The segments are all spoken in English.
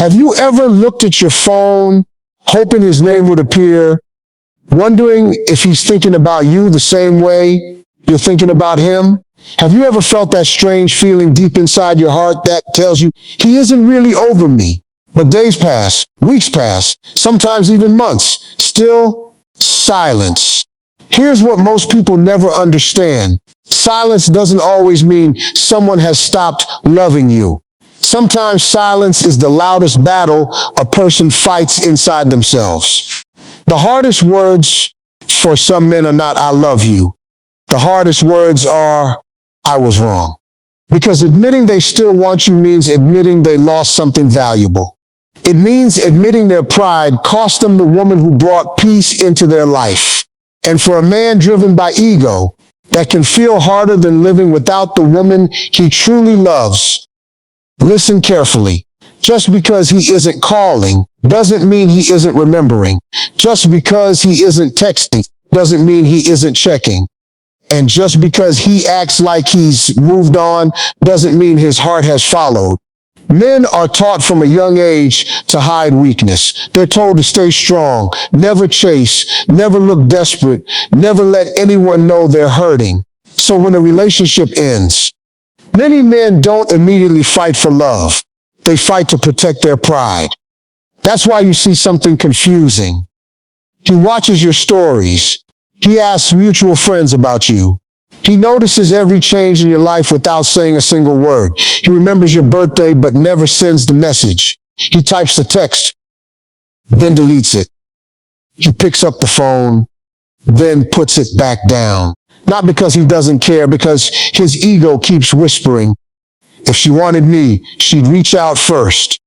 Have you ever looked at your phone, hoping his name would appear, wondering if he's thinking about you the same way you're thinking about him? Have you ever felt that strange feeling deep inside your heart that tells you, he isn't really over me? But days pass, weeks pass, sometimes even months. Still, silence. Here's what most people never understand. Silence doesn't always mean someone has stopped loving you. Sometimes silence is the loudest battle a person fights inside themselves. The hardest words for some men are not, I love you. The hardest words are, I was wrong. Because admitting they still want you means admitting they lost something valuable. It means admitting their pride cost them the woman who brought peace into their life. And for a man driven by ego, that can feel harder than living without the woman he truly loves. Listen carefully. Just because he isn't calling doesn't mean he isn't remembering. Just because he isn't texting doesn't mean he isn't checking. And just because he acts like he's moved on doesn't mean his heart has followed. Men are taught from a young age to hide weakness. They're told to stay strong, never chase, never look desperate, never let anyone know they're hurting. So when a relationship ends, many men don't immediately fight for love. They fight to protect their pride. That's why you see something confusing. He watches your stories. He asks mutual friends about you. He notices every change in your life without saying a single word. He remembers your birthday but never sends the message. He types the text, then deletes it. He picks up the phone, then puts it back down. Not because he doesn't care, because his ego keeps whispering, if she wanted me, she'd reach out first.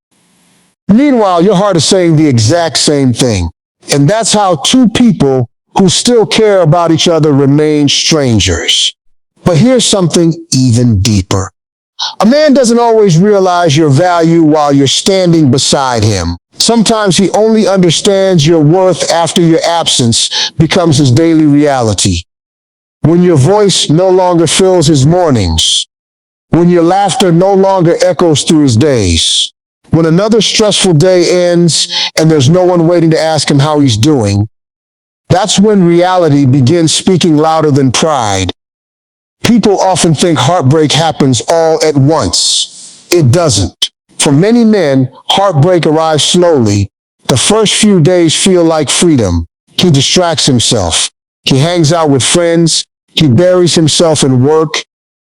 Meanwhile, your heart is saying the exact same thing. And that's how two people who still care about each other remain strangers. But here's something even deeper. A man doesn't always realize your value while you're standing beside him. Sometimes he only understands your worth after your absence becomes his daily reality. When your voice no longer fills his mornings. When your laughter no longer echoes through his days. When another stressful day ends and there's no one waiting to ask him how he's doing. That's when reality begins speaking louder than pride. People often think heartbreak happens all at once. It doesn't. For many men, heartbreak arrives slowly. The first few days feel like freedom. He distracts himself. He hangs out with friends. He buries himself in work.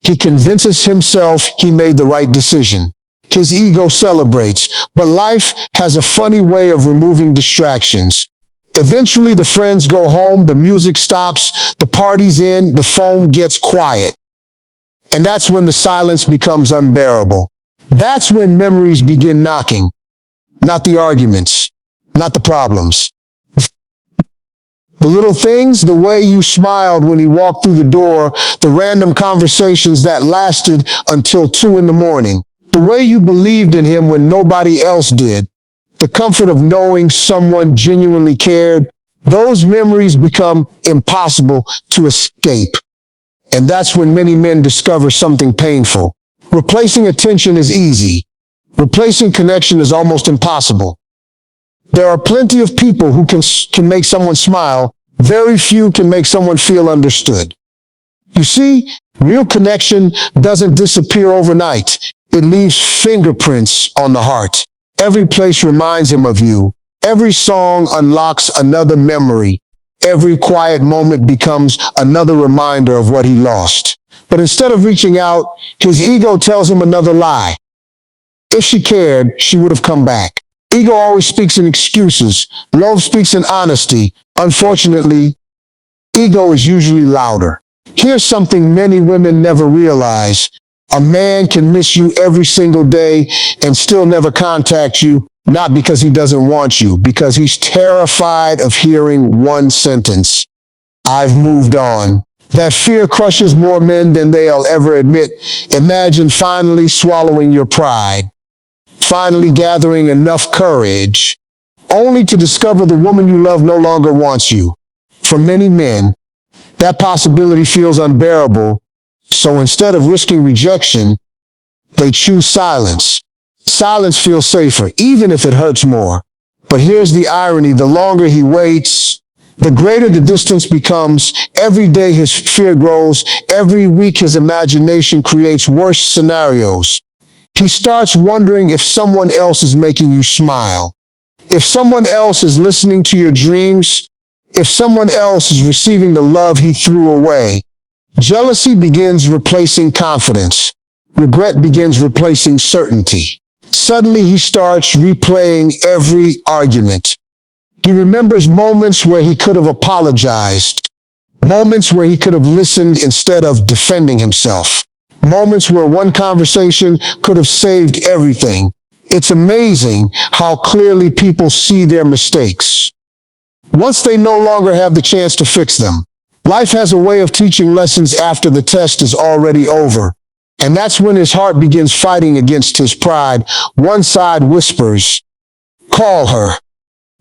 He convinces himself he made the right decision. His ego celebrates. But life has a funny way of removing distractions. Eventually, the friends go home, the music stops, the party's in, the phone gets quiet. And that's when the silence becomes unbearable. That's when memories begin knocking. Not the arguments, not the problems. The little things, the way you smiled when he walked through the door, the random conversations that lasted until 2 a.m, the way you believed in him when nobody else did. The comfort of knowing someone genuinely cared, those memories become impossible to escape. And that's when many men discover something painful. Replacing attention is easy. Replacing connection is almost impossible. There are plenty of people who can make someone smile. Very few can make someone feel understood. You see, real connection doesn't disappear overnight. It leaves fingerprints on the heart. Every place reminds him of you. Every song unlocks another memory. Every quiet moment becomes another reminder of what he lost. But instead of reaching out, his ego tells him another lie. If she cared, she would have come back. Ego always speaks in excuses. Love speaks in honesty. Unfortunately, ego is usually louder. Here's something many women never realize. A man can miss you every single day and still never contact you, not because he doesn't want you, because he's terrified of hearing one sentence. I've moved on. That fear crushes more men than they'll ever admit. Imagine finally swallowing your pride, finally gathering enough courage, only to discover the woman you love no longer wants you. For many men, that possibility feels unbearable. So instead of risking rejection, they choose silence. Silence feels safer, even if it hurts more. But here's the irony. The longer he waits, the greater the distance becomes. Every day his fear grows. Every week his imagination creates worse scenarios. He starts wondering if someone else is making you smile, if someone else is listening to your dreams, if someone else is receiving the love he threw away. Jealousy begins replacing confidence. Regret begins replacing certainty. Suddenly he starts replaying every argument. He remembers moments where he could have apologized, moments where he could have listened instead of defending himself, moments where one conversation could have saved everything. It's amazing how clearly people see their mistakes once they no longer have the chance to fix them. Life has a way of teaching lessons after the test is already over. And that's when his heart begins fighting against his pride. One side whispers, "Call her."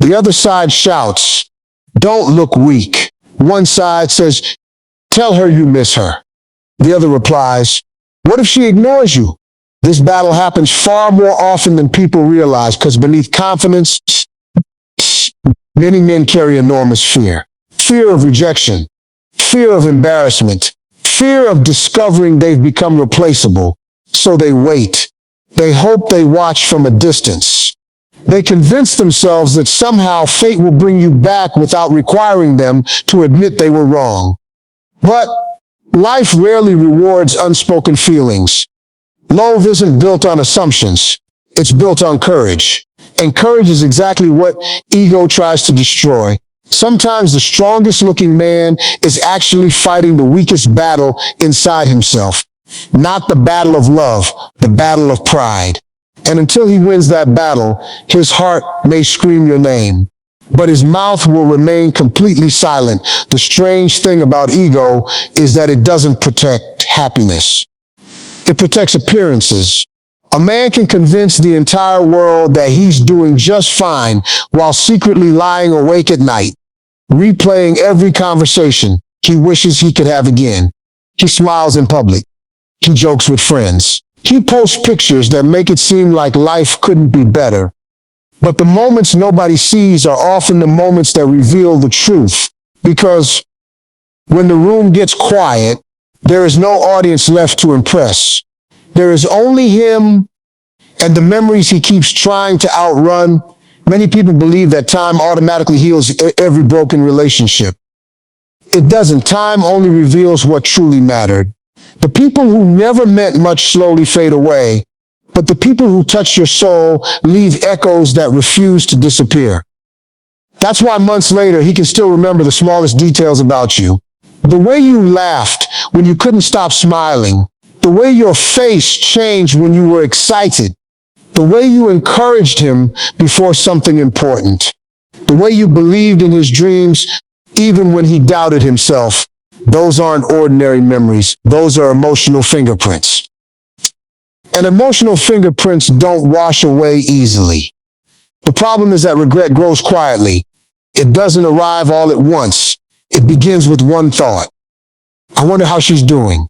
The other side shouts, "Don't look weak." One side says, "Tell her you miss her." The other replies, "What if she ignores you?" This battle happens far more often than people realize, because beneath confidence, many men carry enormous fear. Fear of rejection, fear of embarrassment, fear of discovering they've become replaceable. So they wait. They hope, they watch from a distance. They convince themselves that somehow fate will bring you back without requiring them to admit they were wrong. But life rarely rewards unspoken feelings. Love isn't built on assumptions. It's built on courage. And courage is exactly what ego tries to destroy. Sometimes the strongest looking man is actually fighting the weakest battle inside himself. Not the battle of love, the battle of pride. And until he wins that battle, his heart may scream your name, but his mouth will remain completely silent. The strange thing about ego is that it doesn't protect happiness. It protects appearances. A man can convince the entire world that he's doing just fine while secretly lying awake at night, replaying every conversation he wishes he could have again. He smiles in public. He jokes with friends. He posts pictures that make it seem like life couldn't be better. But the moments nobody sees are often the moments that reveal the truth. Because when the room gets quiet, there is no audience left to impress. There is only him and the memories he keeps trying to outrun. Many people believe that time automatically heals every broken relationship. It doesn't. Time only reveals what truly mattered. The people who never meant much slowly fade away, but the people who touch your soul leave echoes that refuse to disappear. That's why months later, he can still remember the smallest details about you. The way you laughed when you couldn't stop smiling. The way your face changed when you were excited. The way you encouraged him before something important. The way you believed in his dreams even when he doubted himself. Those aren't ordinary memories. Those are emotional fingerprints. And emotional fingerprints don't wash away easily. The problem is that regret grows quietly. It doesn't arrive all at once. It begins with one thought. I wonder how she's doing.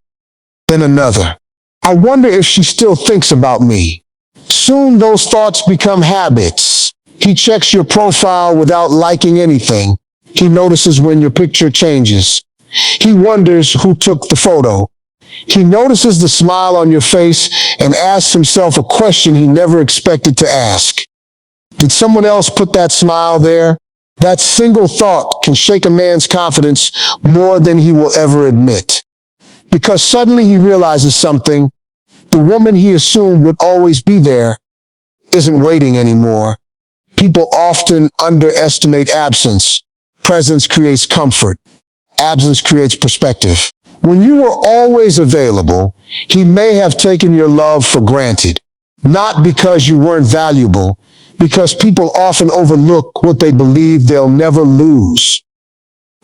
Then another. I wonder if she still thinks about me. Soon those thoughts become habits. He checks your profile without liking anything. He notices when your picture changes. He wonders who took the photo. He notices the smile on your face and asks himself a question he never expected to ask. Did someone else put that smile there? That single thought can shake a man's confidence more than he will ever admit. Because suddenly he realizes something. The woman he assumed would always be there isn't waiting anymore. People often underestimate absence. Presence creates comfort. Absence creates perspective. When you were always available, he may have taken your love for granted. Not because you weren't valuable, because people often overlook what they believe they'll never lose.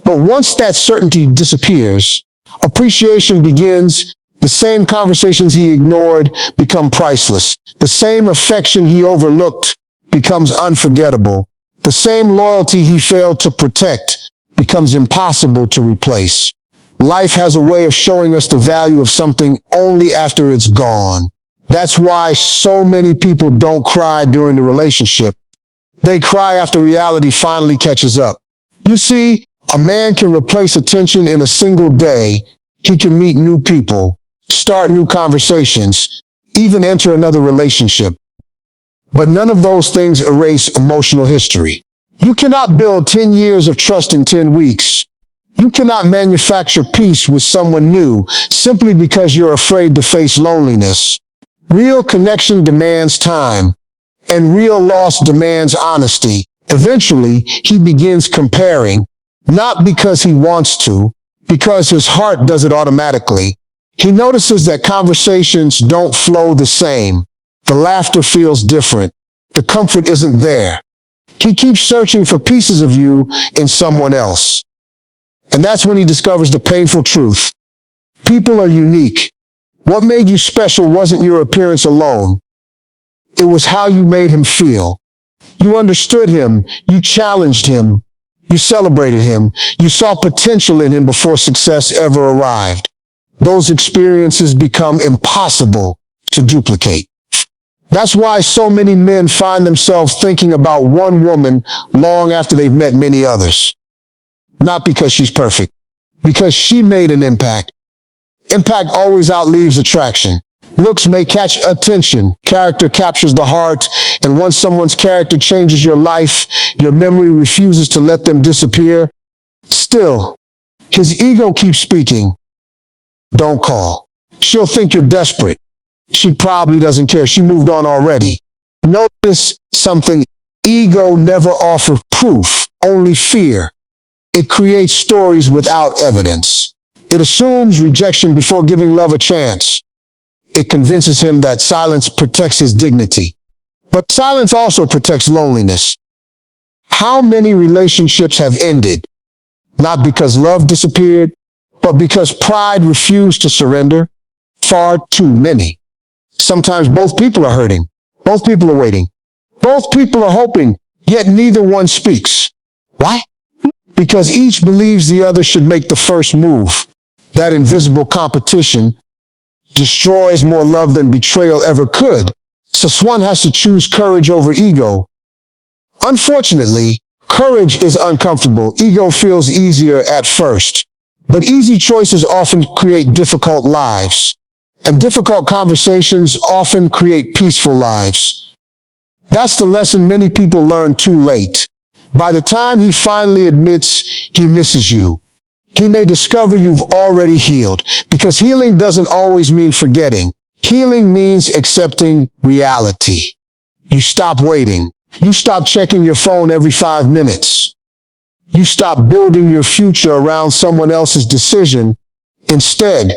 But once that certainty disappears, appreciation begins. The same conversations he ignored become priceless. The same affection he overlooked becomes unforgettable. The same loyalty he failed to protect becomes impossible to replace. Life has a way of showing us the value of something only after it's gone. That's why so many people don't cry during the relationship. They cry after reality finally catches up. You see, a man can replace attention in a single day. He can meet new people, start new conversations, even enter another relationship. But none of those things erase emotional history. You cannot build 10 years of trust in 10 weeks. You cannot manufacture peace with someone new simply because you're afraid to face loneliness. Real connection demands time, and real loss demands honesty. Eventually, he begins comparing, not because he wants to, because his heart does it automatically. He notices that conversations don't flow the same. The laughter feels different. The comfort isn't there. He keeps searching for pieces of you in someone else. And that's when he discovers the painful truth. People are unique. What made you special wasn't your appearance alone. It was how you made him feel. You understood him. You challenged him. You celebrated him. You saw potential in him before success ever arrived. Those experiences become impossible to duplicate. That's why so many men find themselves thinking about one woman long after they've met many others. Not because she's perfect, because she made an impact. Impact always outlives attraction. Looks may catch attention. Character captures the heart. And once someone's character changes your life, your memory refuses to let them disappear. Still, his ego keeps speaking. Don't call. She'll think you're desperate. She probably doesn't care. She moved on already. Notice something. Ego never offers proof, only fear. It creates stories without evidence. It assumes rejection before giving love a chance. It convinces him that silence protects his dignity. But silence also protects loneliness. How many relationships have ended? Not because love disappeared, but because pride refused to surrender. Far too many. Sometimes both people are hurting. Both people are waiting. Both people are hoping, yet neither one speaks. Why? Because each believes the other should make the first move. That invisible competition destroys more love than betrayal ever could. So one has to choose courage over ego. Unfortunately, courage is uncomfortable. Ego feels easier at first. But easy choices often create difficult lives. And difficult conversations often create peaceful lives. That's the lesson many people learn too late. By the time he finally admits he misses you, he may discover you've already healed, because healing doesn't always mean forgetting. Healing means accepting reality. You stop waiting. You stop checking your phone every 5 minutes. You stop building your future around someone else's decision. Instead,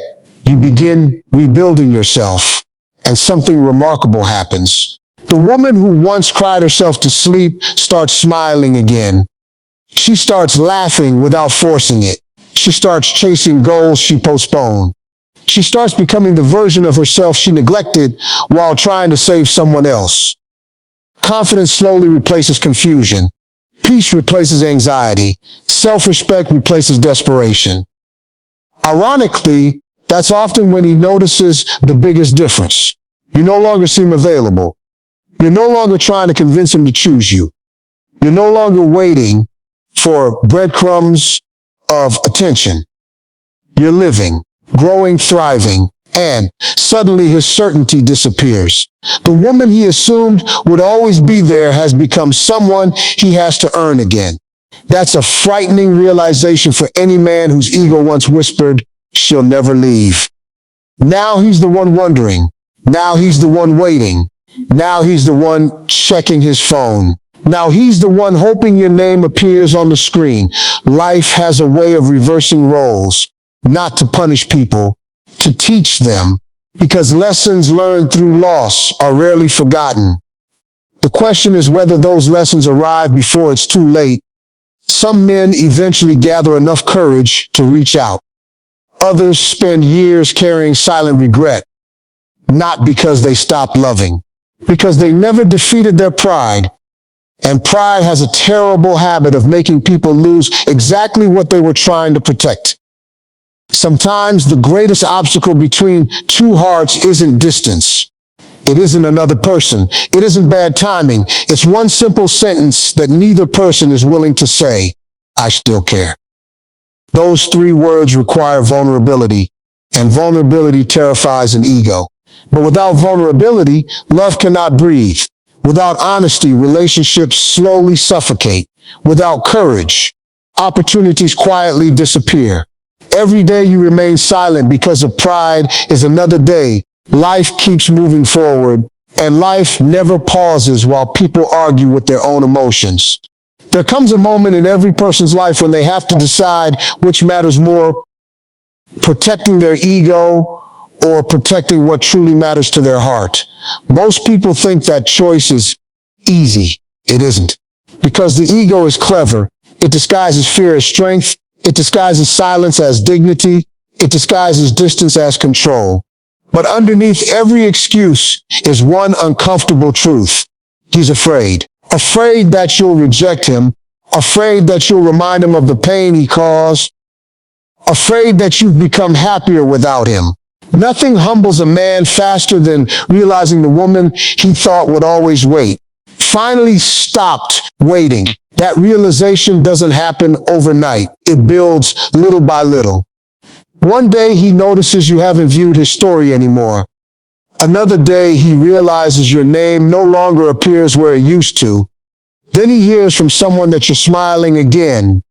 you begin rebuilding yourself, and something remarkable happens. The woman who once cried herself to sleep starts smiling again. She starts laughing without forcing it. She starts chasing goals she postponed. She starts becoming the version of herself she neglected while trying to save someone else. Confidence slowly replaces confusion. Peace replaces anxiety. Self-respect replaces desperation. Ironically, that's often when he notices the biggest difference. You no longer seem available. You're no longer trying to convince him to choose you. You're no longer waiting for breadcrumbs of attention. You're living, growing, thriving, and suddenly his certainty disappears. The woman he assumed would always be there has become someone he has to earn again. That's a frightening realization for any man whose ego once whispered, "She'll never leave." Now he's the one wondering. Now he's the one waiting. Now he's the one checking his phone. Now he's the one hoping your name appears on the screen. Life has a way of reversing roles, not to punish people, to teach them, because lessons learned through loss are rarely forgotten. The question is whether those lessons arrive before it's too late. Some men eventually gather enough courage to reach out. Others spend years carrying silent regret, not because they stopped loving, because they never defeated their pride. And pride has a terrible habit of making people lose exactly what they were trying to protect. Sometimes the greatest obstacle between two hearts isn't distance. It isn't another person. It isn't bad timing. It's one simple sentence that neither person is willing to say, I still care. Those three words require vulnerability, and vulnerability terrifies an ego. But without vulnerability, love cannot breathe. Without honesty, relationships slowly suffocate. Without courage, opportunities quietly disappear. Every day you remain silent because of pride is another day. Life keeps moving forward, and life never pauses while people argue with their own emotions. There comes a moment in every person's life when they have to decide which matters more, protecting their ego or protecting what truly matters to their heart. Most people think that choice is easy. It isn't. Because the ego is clever. It disguises fear as strength. It disguises silence as dignity. It disguises distance as control. But underneath every excuse is one uncomfortable truth. He's afraid. Afraid that you'll reject him. Afraid that you'll remind him of the pain he caused. Afraid that you've become happier without him. Nothing humbles a man faster than realizing the woman he thought would always wait finally stopped waiting. That realization doesn't happen overnight. It builds little by little. One day he notices you haven't viewed his story anymore. Another day he realizes your name no longer appears where it used to. Then he hears from someone that you're smiling again.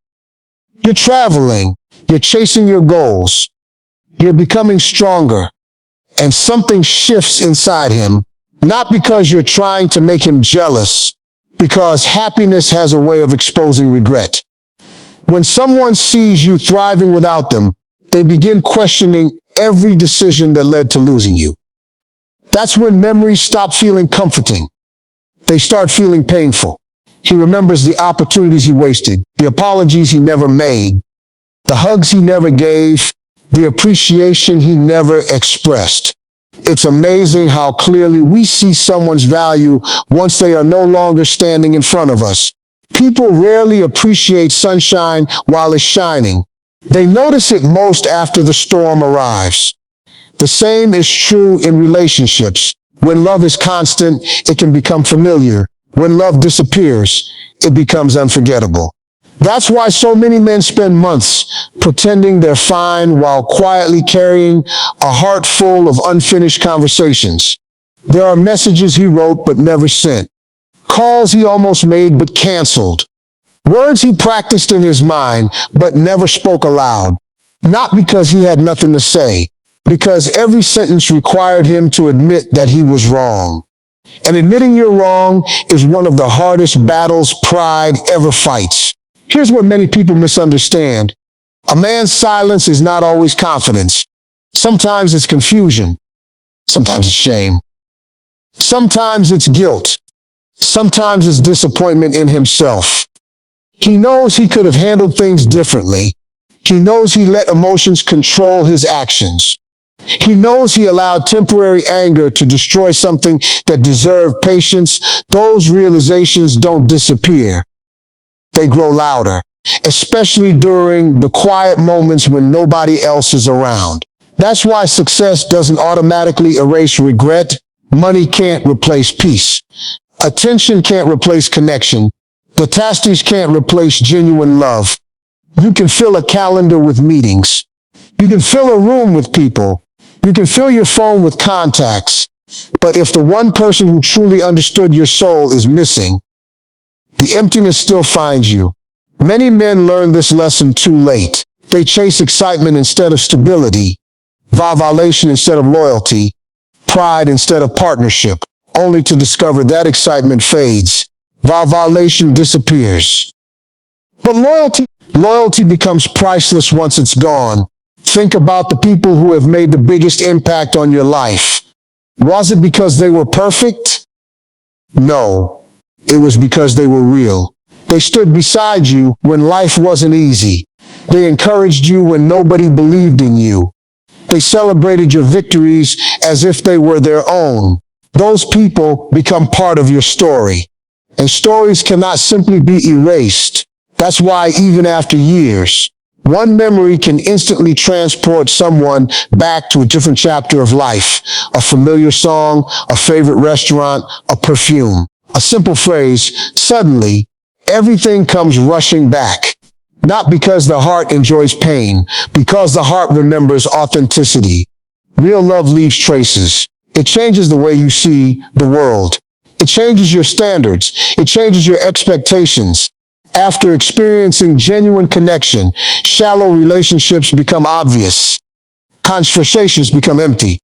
You're traveling. You're chasing your goals. You're becoming stronger. And something shifts inside him. Not because you're trying to make him jealous, because happiness has a way of exposing regret. When someone sees you thriving without them, they begin questioning every decision that led to losing you. That's when memories stop feeling comforting. They start feeling painful. He remembers the opportunities he wasted, the apologies he never made, the hugs he never gave, the appreciation he never expressed. It's amazing how clearly we see someone's value once they are no longer standing in front of us. People rarely appreciate sunshine while it's shining. They notice it most after the storm arrives. The same is true in relationships. When love is constant, it can become familiar. When love disappears, it becomes unforgettable. That's why so many men spend months pretending they're fine while quietly carrying a heart full of unfinished conversations. There are messages he wrote but never sent. Calls he almost made but canceled. Words he practiced in his mind but never spoke aloud. Not because he had nothing to say, because every sentence required him to admit that he was wrong. And admitting you're wrong is one of the hardest battles pride ever fights. Here's what many people misunderstand. A man's silence is not always confidence. Sometimes it's confusion. Sometimes it's shame. Sometimes it's guilt. Sometimes it's disappointment in himself. He knows he could have handled things differently. He knows he let emotions control his actions. He knows he allowed temporary anger to destroy something that deserved patience. Those realizations don't disappear. They grow louder, especially during the quiet moments when nobody else is around. That's why success doesn't automatically erase regret. Money can't replace peace. Attention can't replace connection. The tasties can't replace genuine love. You can fill a calendar with meetings. You can fill a room with people. You can fill your phone with contacts. But if the one person who truly understood your soul is missing, the emptiness still finds you. Many men learn this lesson too late. They chase excitement instead of stability, validation instead of loyalty, pride instead of partnership, only to discover that excitement fades, validation disappears. But loyalty becomes priceless once it's gone. Think about the people who have made the biggest impact on your life. Was it because they were perfect? No. It was because they were real. They stood beside you when life wasn't easy. They encouraged you when nobody believed in you. They celebrated your victories as if they were their own. Those people become part of your story. And stories cannot simply be erased. That's why even after years, One memory can instantly transport someone back to a different chapter of life. A familiar song, a favorite restaurant, a perfume. A simple phrase, suddenly, everything comes rushing back. Not because the heart enjoys pain, because the heart remembers authenticity. Real love leaves traces. It changes the way you see the world. It changes your standards. It changes your expectations. After experiencing genuine connection, shallow relationships become obvious. Conversations become empty.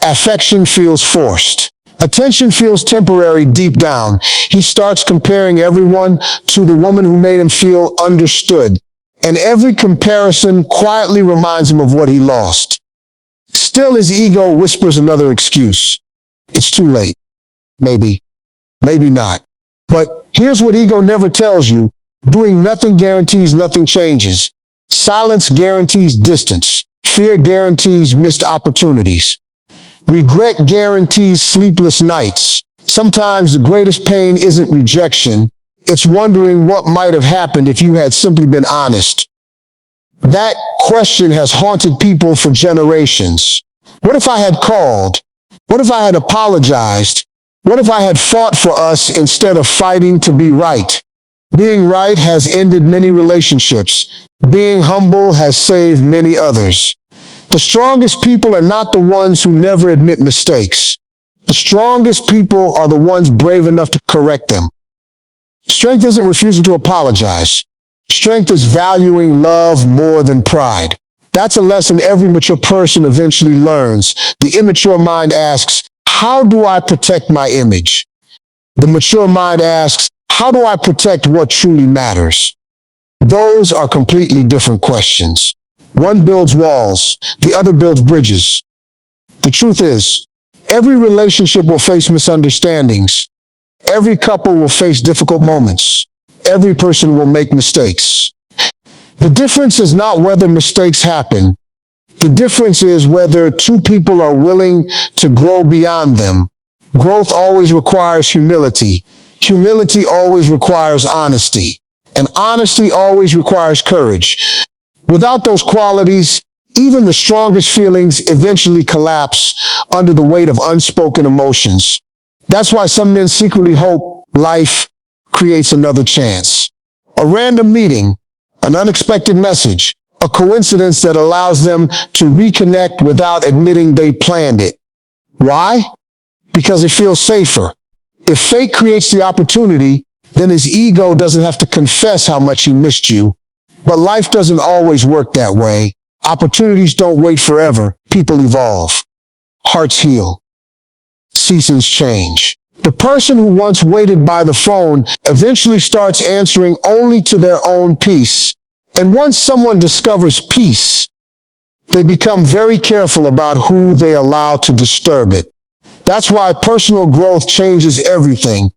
Affection feels forced. Attention feels temporary deep down. He starts comparing everyone to the woman who made him feel understood. And every comparison quietly reminds him of what he lost. Still, his ego whispers another excuse. It's too late. Maybe. Maybe not. But here's what ego never tells you. Doing nothing guarantees nothing changes. Silence guarantees distance. Fear guarantees missed opportunities. Regret guarantees sleepless nights. Sometimes the greatest pain isn't rejection. It's wondering what might have happened if you had simply been honest. That question has haunted people for generations. What if I had called? What if I had apologized? What if I had fought for us instead of fighting to be right? Being right has ended many relationships. Being humble has saved many others. The strongest people are not the ones who never admit mistakes. The strongest people are the ones brave enough to correct them. Strength isn't refusing to apologize. Strength is valuing love more than pride. That's a lesson every mature person eventually learns. The immature mind asks, how do I protect my image? The mature mind asks, how do I protect what truly matters? Those are completely different questions. One builds walls, the other builds bridges. The truth is, every relationship will face misunderstandings. Every couple will face difficult moments. Every person will make mistakes. The difference is not whether mistakes happen. The difference is whether two people are willing to grow beyond them. Growth always requires humility. Humility always requires honesty. And honesty always requires courage. Without those qualities, even the strongest feelings eventually collapse under the weight of unspoken emotions. That's why some men secretly hope life creates another chance. A random meeting, an unexpected message, a coincidence that allows them to reconnect without admitting they planned it. Why? Because it feels safer. If fate creates the opportunity, then his ego doesn't have to confess how much he missed you. But life doesn't always work that way. Opportunities don't wait forever. People evolve. Hearts heal. Seasons change. The person who once waited by the phone eventually starts answering only to their own peace. And once someone discovers peace, they become very careful about who they allow to disturb it. That's why personal growth changes everything.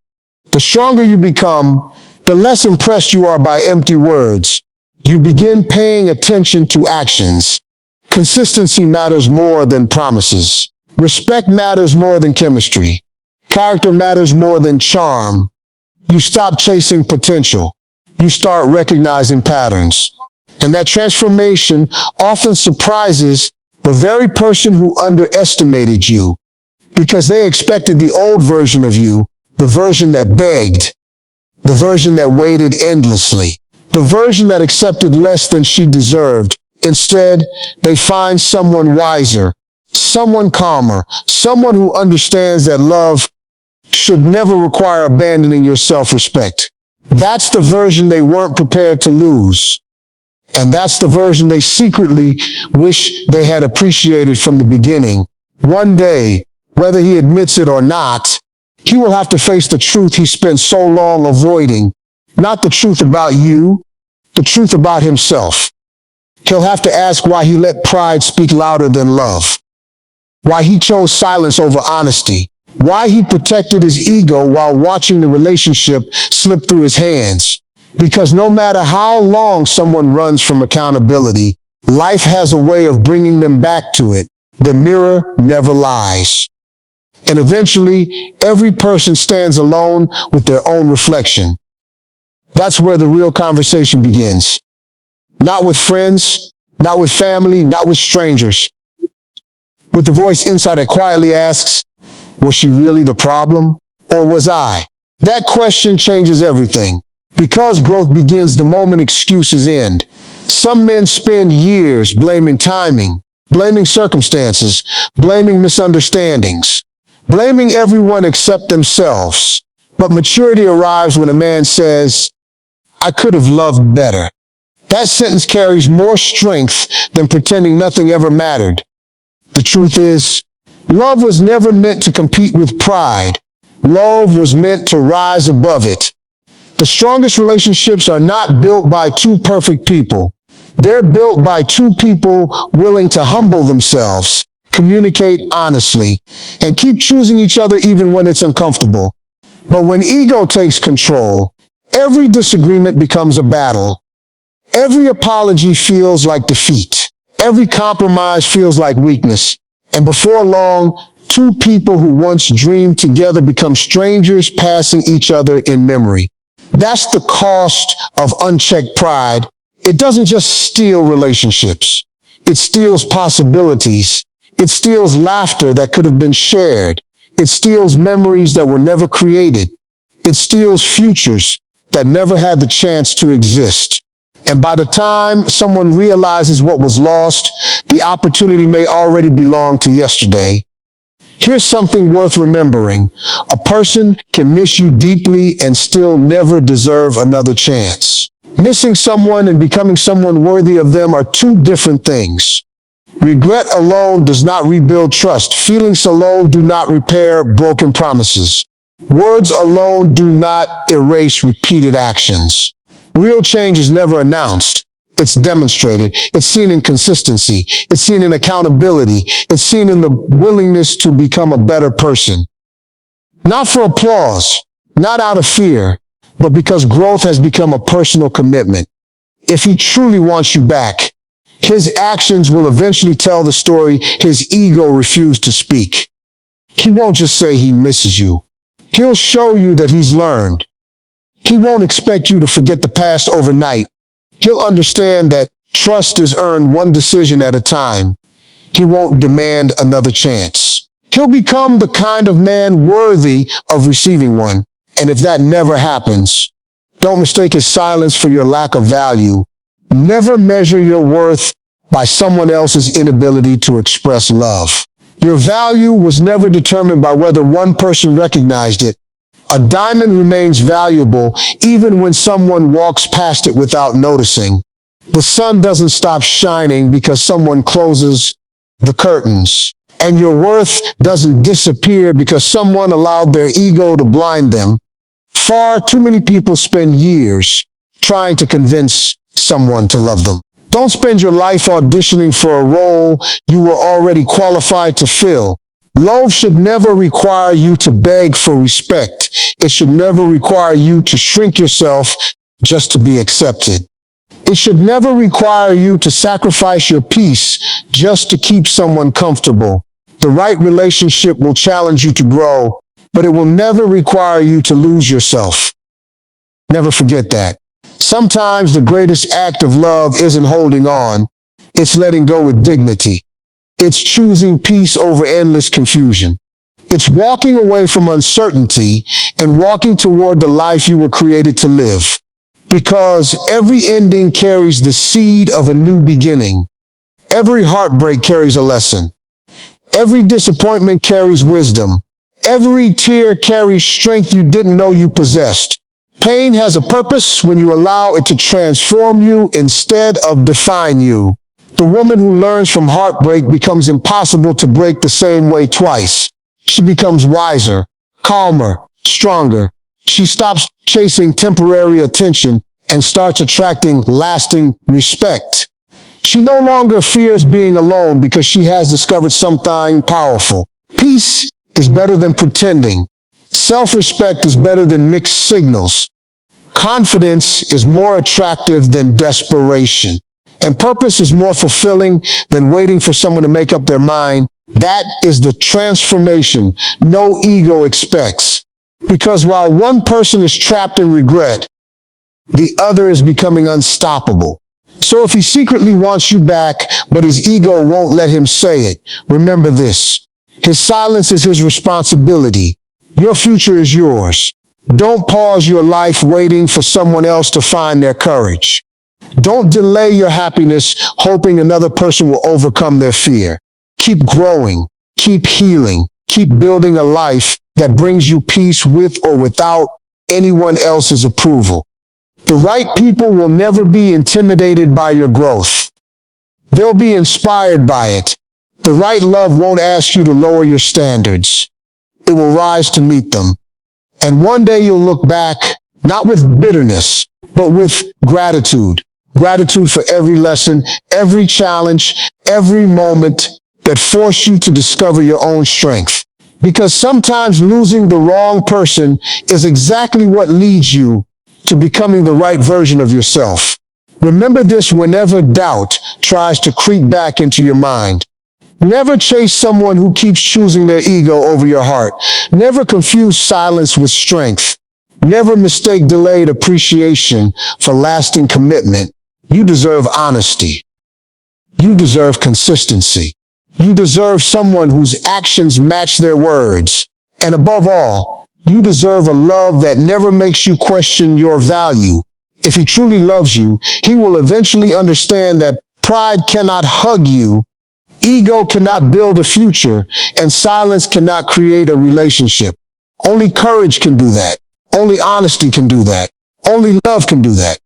The stronger you become, the less impressed you are by empty words. You begin paying attention to actions. Consistency matters more than promises. Respect matters more than chemistry. Character matters more than charm. You stop chasing potential. You start recognizing patterns. And that transformation often surprises the very person who underestimated you, because they expected the old version of you, the version that begged, the version that waited endlessly, the version that accepted less than she deserved. Instead, they find someone wiser, someone calmer, someone who understands that love should never require abandoning your self-respect. That's the version they weren't prepared to lose. And that's the version they secretly wish they had appreciated from the beginning. One day, whether he admits it or not, he will have to face the truth he spent so long avoiding. Not the truth about you, the truth about himself. He'll have to ask why he let pride speak louder than love. Why he chose silence over honesty. Why he protected his ego while watching the relationship slip through his hands. Because no matter how long someone runs from accountability, life has a way of bringing them back to it. The mirror never lies. And eventually, every person stands alone with their own reflection. That's where the real conversation begins. Not with friends, not with family, not with strangers. With the voice inside that quietly asks, was she really the problem? Or was I? That question changes everything. Because growth begins the moment excuses end. Some men spend years blaming timing, blaming circumstances, blaming misunderstandings, blaming everyone except themselves. But maturity arrives when a man says, I could have loved better. That sentence carries more strength than pretending nothing ever mattered. The truth is, love was never meant to compete with pride. Love was meant to rise above it. The strongest relationships are not built by two perfect people. They're built by two people willing to humble themselves, communicate honestly, and keep choosing each other even when it's uncomfortable. But when ego takes control, every disagreement becomes a battle. Every apology feels like defeat. Every compromise feels like weakness. And before long, two people who once dreamed together become strangers passing each other in memory. That's the cost of unchecked pride. It doesn't just steal relationships. It steals possibilities. It steals laughter that could have been shared. It steals memories that were never created. It steals futures that never had the chance to exist. And by the time someone realizes what was lost, the opportunity may already belong to yesterday. Here's something worth remembering. A person can miss you deeply and still never deserve another chance. Missing someone and becoming someone worthy of them are two different things. Regret alone does not rebuild trust. Feelings alone do not repair broken promises. Words alone do not erase repeated actions. Real change is never announced. It's demonstrated. It's seen in consistency. It's seen in accountability. It's seen in the willingness to become a better person. Not for applause, not out of fear, but because growth has become a personal commitment. If he truly wants you back, his actions will eventually tell the story his ego refused to speak. He won't just say he misses you. He'll show you that he's learned. He won't expect you to forget the past overnight. He'll understand that trust is earned one decision at a time. He won't demand another chance. He'll become the kind of man worthy of receiving one. And if that never happens, don't mistake his silence for your lack of value. Never measure your worth by someone else's inability to express love. Your value was never determined by whether one person recognized it. A diamond remains valuable even when someone walks past it without noticing. The sun doesn't stop shining because someone closes the curtains. And your worth doesn't disappear because someone allowed their ego to blind them. Far too many people spend years trying to convince someone to love them. Don't spend your life auditioning for a role you were already qualified to fill. Love should never require you to beg for respect. It should never require you to shrink yourself just to be accepted. It should never require you to sacrifice your peace just to keep someone comfortable. The right relationship will challenge you to grow, but it will never require you to lose yourself. Never forget that. Sometimes the greatest act of love isn't holding on. It's letting go with dignity. It's choosing peace over endless confusion. It's walking away from uncertainty and walking toward the life you were created to live. Because every ending carries the seed of a new beginning. Every heartbreak carries a lesson. Every disappointment carries wisdom. Every tear carries strength you didn't know you possessed. Pain has a purpose when you allow it to transform you instead of define you. The woman who learns from heartbreak becomes impossible to break the same way twice. She becomes wiser, calmer, stronger. She stops chasing temporary attention and starts attracting lasting respect. She no longer fears being alone because she has discovered something powerful. Peace is better than pretending. Self-respect is better than mixed signals. Confidence is more attractive than desperation. And purpose is more fulfilling than waiting for someone to make up their mind. That is the transformation no ego expects. Because while one person is trapped in regret, the other is becoming unstoppable. So if he secretly wants you back, but his ego won't let him say it, remember this. His silence is his responsibility. Your future is yours. Don't pause your life waiting for someone else to find their courage. Don't delay your happiness hoping another person will overcome their fear. Keep growing, keep healing, keep building a life that brings you peace with or without anyone else's approval. The right people will never be intimidated by your growth. They'll be inspired by it. The right love won't ask you to lower your standards. It will rise to meet them. And one day you'll look back, not with bitterness, but with gratitude. Gratitude for every lesson, every challenge, every moment that forced you to discover your own strength. Because sometimes losing the wrong person is exactly what leads you to becoming the right version of yourself. Remember this whenever doubt tries to creep back into your mind. Never chase someone who keeps choosing their ego over your heart. Never confuse silence with strength. Never mistake delayed appreciation for lasting commitment. You deserve honesty. You deserve consistency. You deserve someone whose actions match their words. And above all, you deserve a love that never makes you question your value. If he truly loves you, he will eventually understand that pride cannot hug you, ego cannot build a future, and silence cannot create a relationship. Only courage can do that. Only honesty can do that. Only love can do that.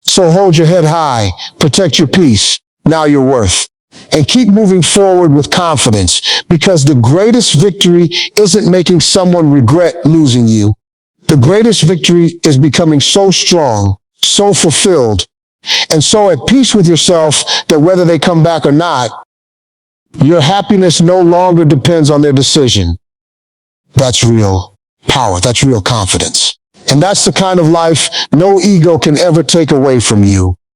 So hold your head high, protect your peace, now your worth, and keep moving forward with confidence, because the greatest victory isn't making someone regret losing you. The greatest victory is becoming so strong, so fulfilled, and so at peace with yourself that whether they come back or not, your happiness no longer depends on their decision. That's real power. That's real confidence. And that's the kind of life no ego can ever take away from you.